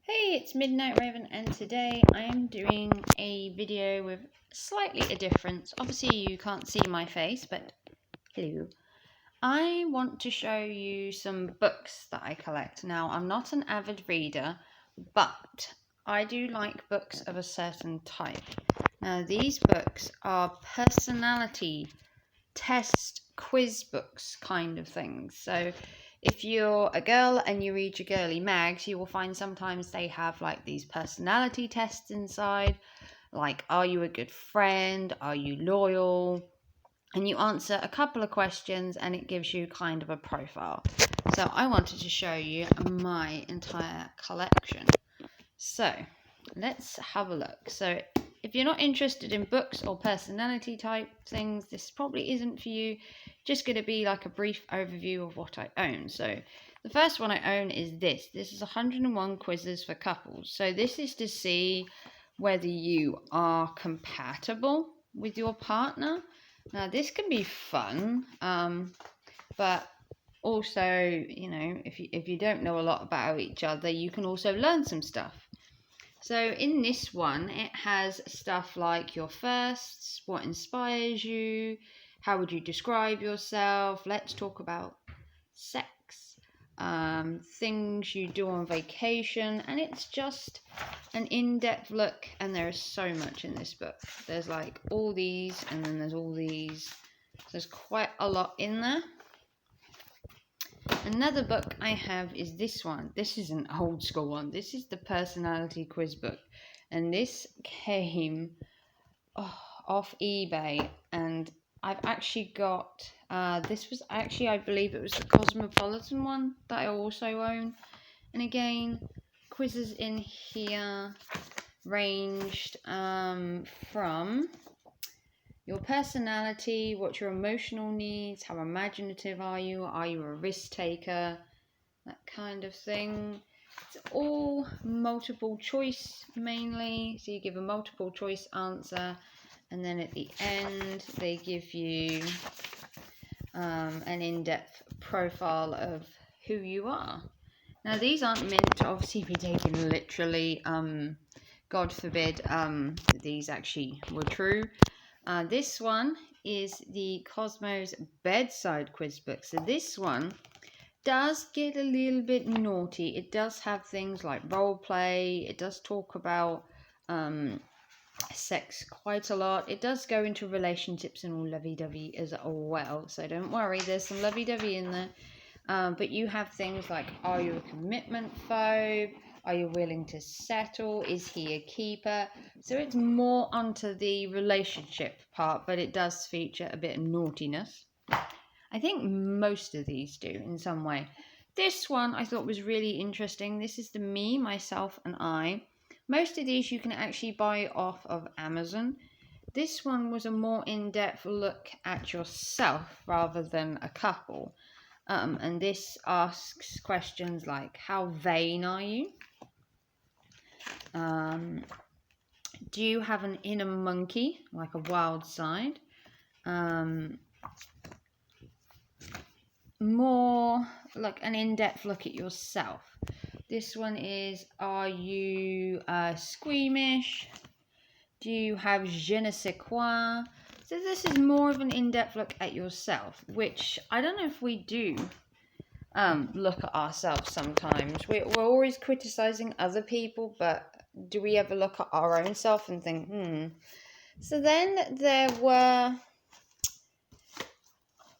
Hey, it's Midnight Raven, and today I am doing a video with slightly a difference. Obviously you can't see my face, but hello. I want to show you some books that I collect. Now, I'm not an avid reader, but I do like books of a certain type. Now, these books are personality test quiz books kind of things. So if you're a girl and you read your girly mags, you will find sometimes they have like these personality tests inside, like are you a good friend, are you loyal, and you answer a couple of questions and it gives you kind of a profile. So I wanted to show you my entire collection. So let's have a look. So if you're not interested in books or personality type things, this probably isn't for you. Just going to be like a brief overview of what I own. So the first one I own is this. This is 101 quizzes for couples. So this is to see whether you are compatible with your partner. Now this can be fun, but also, you know, if you don't know a lot about each other, you can also learn some stuff. So in this one, it has stuff like your firsts, what inspires you, how would you describe yourself, let's talk about sex, things you do on vacation, and it's just an in-depth look, and there is so much in this book. There's like all these, and then there's all these. There's quite a lot in there. Another book I have is this one. This is an old school one. This is the personality quiz book. And this came off eBay. And I've actually got, this was actually, I believe it was the Cosmopolitan one that I also own. And again, quizzes in here ranged from your personality, what's your emotional needs, how imaginative are you a risk taker, that kind of thing. It's all multiple choice mainly, so you give a multiple choice answer, and then at the end they give you an in-depth profile of who you are. Now these aren't meant to obviously be taken literally, God forbid these actually were true. This one is the Cosmos Bedside Quiz Book. So this one does get a little bit naughty. It does have things like role play. It does talk about sex quite a lot. It does go into relationships and all lovey-dovey as well. So don't worry, there's some lovey-dovey in there. But you have things like, are you a commitment phobe? Are you willing to settle? Is he a keeper? So it's more onto the relationship part, but it does feature a bit of naughtiness. I think most of these do in some way. This one I thought was really interesting. This is the Me, Myself, and I. Most of these you can actually buy off of Amazon. This one was a more in-depth look at yourself rather than a couple. And this asks questions like, how vain are you? Do you have an inner monkey, like a wild side? More like an in-depth look at yourself. This one is, are you squeamish? Do you have je ne sais quoi? So this is more of an in-depth look at yourself, which I don't know if we do look at ourselves sometimes. We're always criticizing other people, but do we ever look at our own self and think, So then there were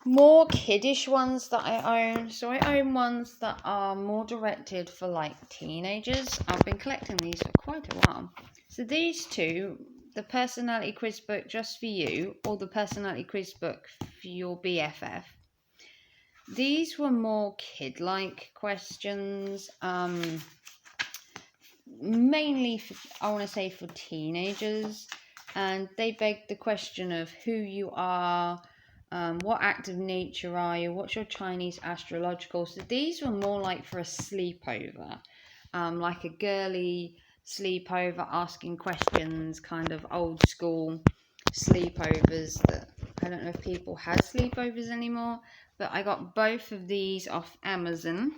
more kiddish ones that I own. So I own ones that are more directed for like teenagers. I've been collecting these for quite a while. So these two, the personality quiz book just for you, or the personality quiz book for your BFF. These were more kid-like questions, mainly for, I want to say, for teenagers, and they beg the question of who you are, what act of nature are you, what's your Chinese astrological. So these were more like for a sleepover, like a girly sleepover, asking questions, kind of old school sleepovers that I don't know if people had sleepovers anymore. But I got both of these off Amazon.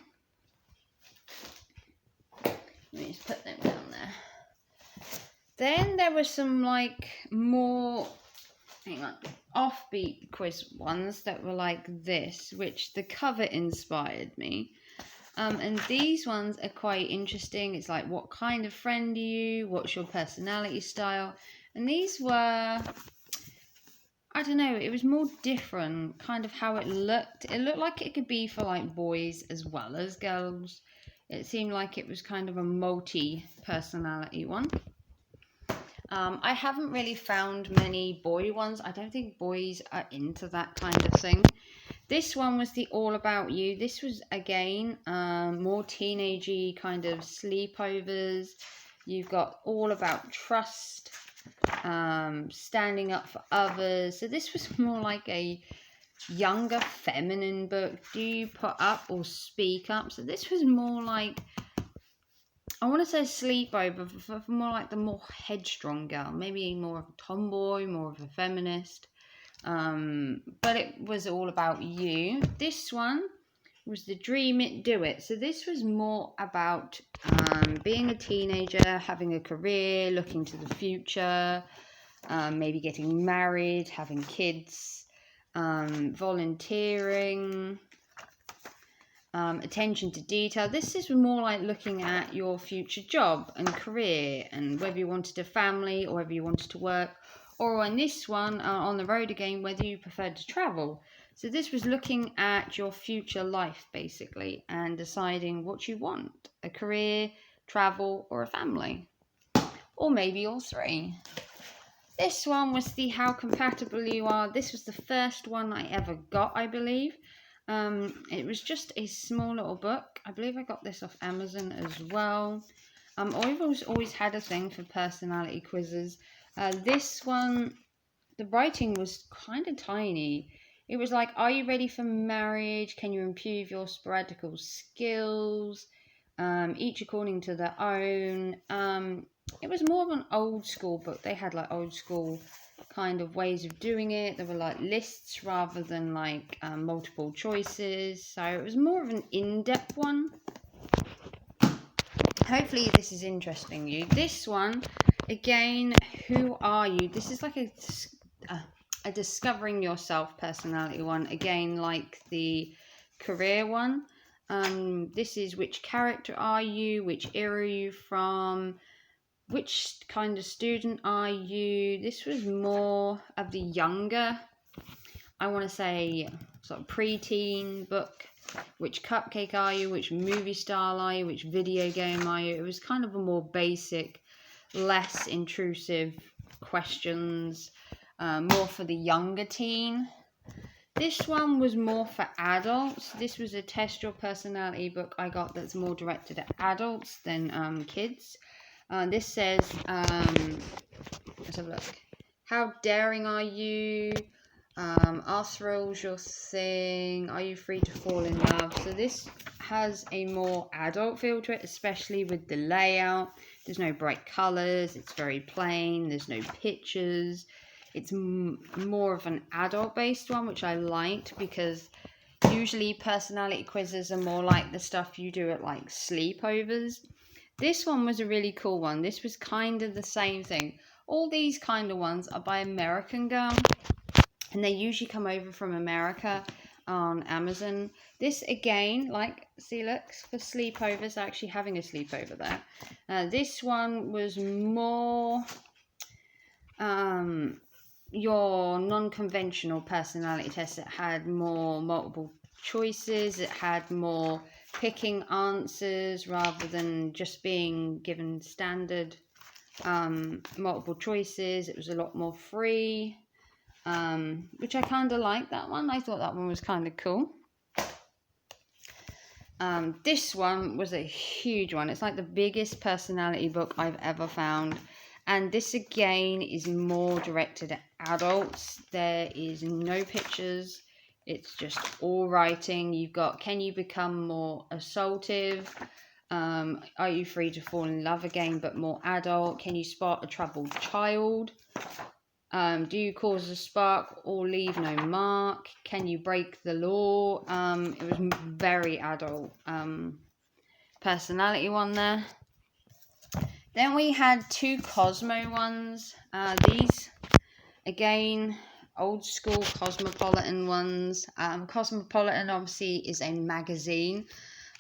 Let me me just put them down there. Then there were some like more, hang on, offbeat quiz ones that were like this, which the cover inspired me. And these ones are quite interesting. It's like, what kind of friend are you? What's your personality style? And these were, I don't know, it was more different, kind of how it looked. It looked like it could be for like boys as well as girls. It seemed like it was kind of a multi-personality one. I haven't really found many boy ones. I don't think boys are into that kind of thing. This one was the All About You. This was, again, more teenagey kind of sleepovers. You've got All About Trust, standing up for others. So this was more like a younger feminine book. Do you put up or speak up? So this was more like, I want to say sleepover for more like the more headstrong girl, maybe more of a tomboy, more of a feminist. But it was all about you. This one was the Dream It, Do It. So this was more about being a teenager, having a career, looking to the future, maybe getting married, having kids, volunteering, attention to detail. This is more like looking at your future job and career, and whether you wanted a family or whether you wanted to work, or on this one, On the Road Again, whether you preferred to travel. So this was looking at your future life, basically, and deciding what you want: a career, travel, or a family, or maybe all three. This one was the How Compatible You Are. This was the first one I ever got, I believe. It was just a small little book. I believe I got this off Amazon as well. I've always had a thing for personality quizzes. This one, the writing was kind of tiny. It was like, are you ready for marriage? Can you improve your sporadical skills? Each according to their own. It was more of an old school book. They had like old school kind of ways of doing it. There were like lists rather than like multiple choices. So it was more of an in-depth one. Hopefully this is interesting you. This one, again, Who Are You? This is like a discovering yourself personality one. Again, like the career one. This is which character are you? Which era are you from? Which kind of student are you? This was more of the younger, I want to say, sort of preteen book. Which cupcake are you? Which movie star are you? Which video game are you? It was kind of a more basic, less intrusive questions, more for the younger teen. This one was more for adults. This was a Test Your Personality book I got that's more directed at adults than kids. This says, let's have a look. How daring are you? Are thrills your thing? Are you free to fall in love? So this has a more adult feel to it, especially with the layout. There's no bright colours. It's very plain. There's no pictures. It's more of an adult-based one, which I liked, because usually personality quizzes are more like the stuff you do at like sleepovers. This one was a really cool one. This was kind of the same thing. All these kind of ones are by American Girl, and they usually come over from America on Amazon. This, again, like, see, look, for sleepovers, actually having a sleepover there. This one was more your non-conventional personality test. It had more multiple choices. It had more picking answers rather than just being given standard multiple choices. It was a lot more free, which I kind of like that one. I thought that one was kind of cool. This one was a huge one. It's like the biggest personality book I've ever found. And this, again, is more directed at adults. There is no pictures. It's just all writing. You've got, can you become more assaultive? Are you free to fall in love again, but more adult? Can you spot a troubled child? Do you cause a spark or leave no mark? Can you break the law? It was very adult personality one there. Then we had 2 Cosmo ones. These, again, old school Cosmopolitan ones. Cosmopolitan obviously is a magazine,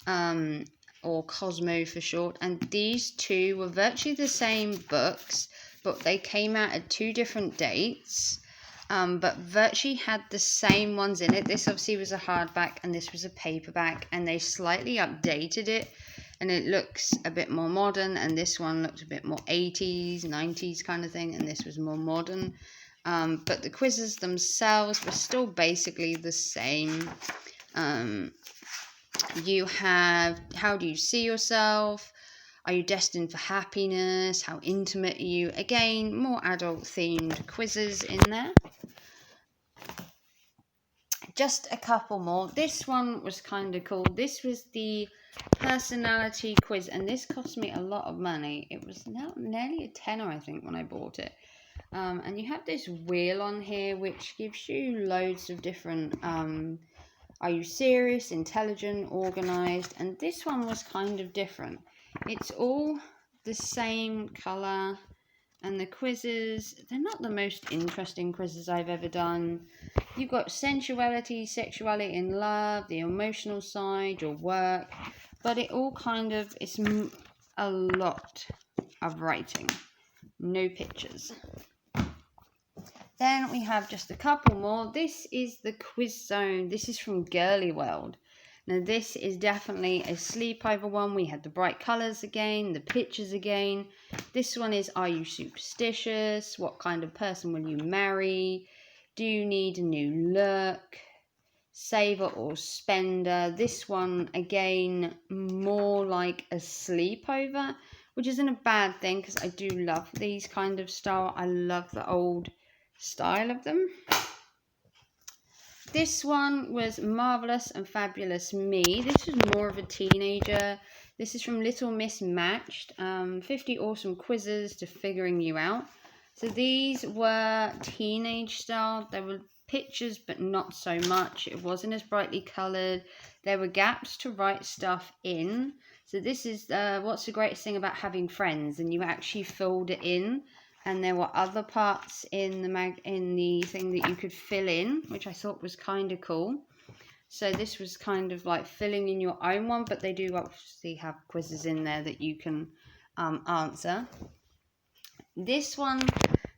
or Cosmo for short. And these 2 were virtually the same books, but they came out at 2 different dates. But virtually had the same ones in it. This obviously was a hardback and this was a paperback, and they slightly updated it and it looks a bit more modern, and this one looked a bit more 80s 90s kind of thing, and this was more modern. But the quizzes themselves were still basically the same. You have, how do you see yourself? Are you destined for happiness? How intimate are you? Again, more adult themed quizzes in there. Just a couple more. This one was kind of cool. This was the personality quiz, and this cost me a lot of money. It was now nearly a tenner, I think, when I bought it. And you have this wheel on here which gives you loads of different are you serious, intelligent, organized? And this one was kind of different. It's all the same color, and the quizzes, they're not the most interesting quizzes I've ever done. You've got sensuality, sexuality in love, the emotional side, your work, but it all kind of, it's a lot of writing, no pictures. Then we have just a couple more. This is the Quiz Zone. This is from Girly World. Now this is definitely a sleepover one. We had the bright colours again, the pictures again. This one is, are you superstitious? What kind of person will you marry? Do you need a new look? Saver or spender? This one, again, more like a sleepover, which isn't a bad thing because I do love these kind of style. I love the old style of them. This one was Marvelous and Fabulous Me. This was more of a teenager. This is from Little Miss Matched. 50 awesome quizzes to figuring you out. So these were teenage style. There were pictures, but not so much. It wasn't as brightly coloured. There were gaps to write stuff in. So this is what's the greatest thing about having friends, and you actually filled it in. And there were other parts in the thing that you could fill in, which I thought was kind of cool. So this was kind of like filling in your own one, but they do obviously have quizzes in there that you can answer. This one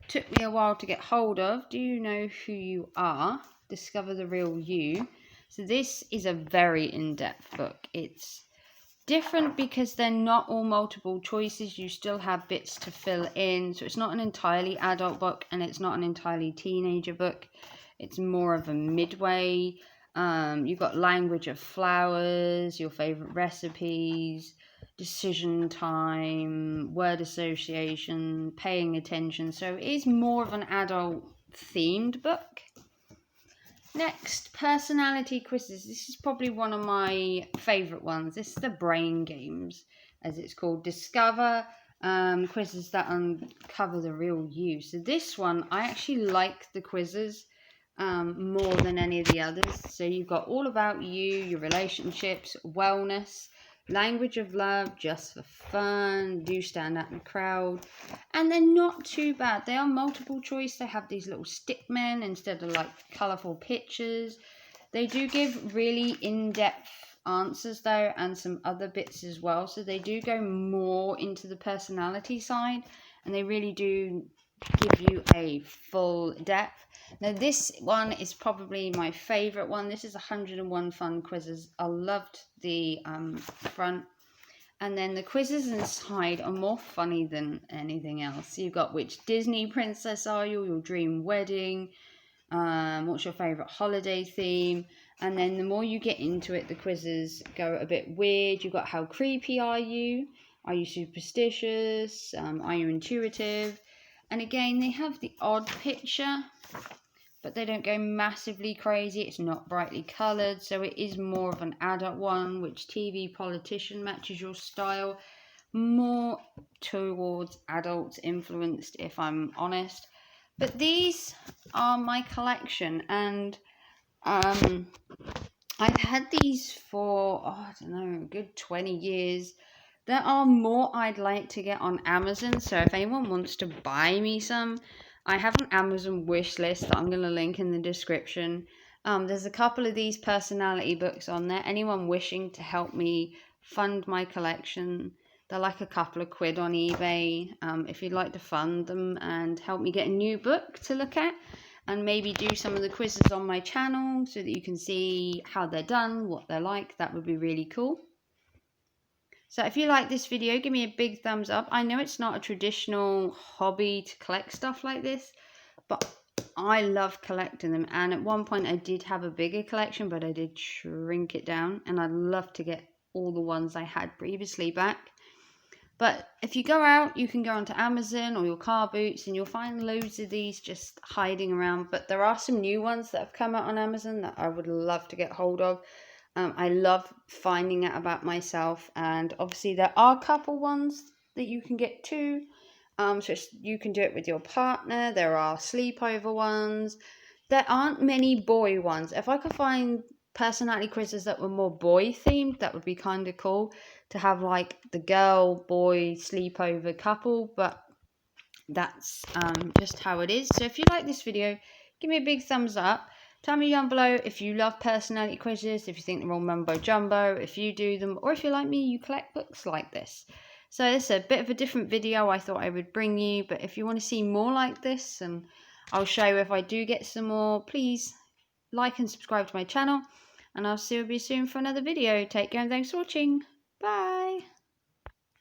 took me a while to get hold of. Do you know who you are? Discover the real you. So this is a very in-depth book. It's different because they're not all multiple choices. You still have bits to fill in. So it's not an entirely adult book and it's not an entirely teenager book. It's more of a midway. You've got language of flowers, your favorite recipes, decision time, word association, paying attention. So it is more of an adult themed book. Next, personality quizzes. This is probably one of my favourite ones. This is the brain games, as it's called. Discover quizzes that uncover the real you. So this one, I actually like the quizzes more than any of the others. So you've got all about you, your relationships, wellness, language of love, just for fun, do stand out in the crowd, and they're not too bad. They are multiple choice. They have these little stick men instead of like colourful pictures. They do give really in-depth answers though, and some other bits as well, so they do go more into the personality side, and they really do give you a full depth. Now this one is probably my favorite one. This is 101 fun quizzes. I loved the front, and then the quizzes inside are more funny than anything else. You've got which Disney princess are you, your dream wedding, what's your favorite holiday theme, and then the more you get into it, the quizzes go a bit weird. You've got how creepy are you superstitious, are you intuitive. And again, they have the odd picture, but they don't go massively crazy. It's not brightly coloured, so it is more of an adult one. Which TV politician matches your style? More towards adults influenced, if I'm honest. But these are my collection, and I've had these for, I don't know, a good 20 years. There are more I'd like to get on Amazon, so if anyone wants to buy me some, I have an Amazon wish list that I'm going to link in the description. There's a couple of these personality books on there. Anyone wishing to help me fund my collection, they're like a couple of quid on eBay. If you'd like to fund them and help me get a new book to look at, and maybe do some of the quizzes on my channel so that you can see how they're done, what they're like, that would be really cool. So if you like this video, give me a big thumbs up. I know it's not a traditional hobby to collect stuff like this, but I love collecting them. And at one point I did have a bigger collection, but I did shrink it down. And I'd love to get all the ones I had previously back. But if you go out, you can go onto Amazon or your car boots and you'll find loads of these just hiding around. But there are some new ones that have come out on Amazon that I would love to get hold of. I love finding out about myself, and obviously there are a couple ones that you can get too. So you can do it with your partner. There are sleepover ones. There aren't many boy ones. If I could find personality quizzes that were more boy themed, that would be kind of cool to have, like the girl boy sleepover couple, but that's just how it is. So if you like this video, give me a big thumbs up. Tell me down below if you love personality quizzes, if you think they're all mumbo jumbo, if you do them, or if you're like me, you collect books like this. So it's a bit of a different video I thought I would bring you, but if you want to see more like this, and I'll show you if I do get some more, please like and subscribe to my channel, and I'll see you soon for another video. Take care and thanks for watching. Bye.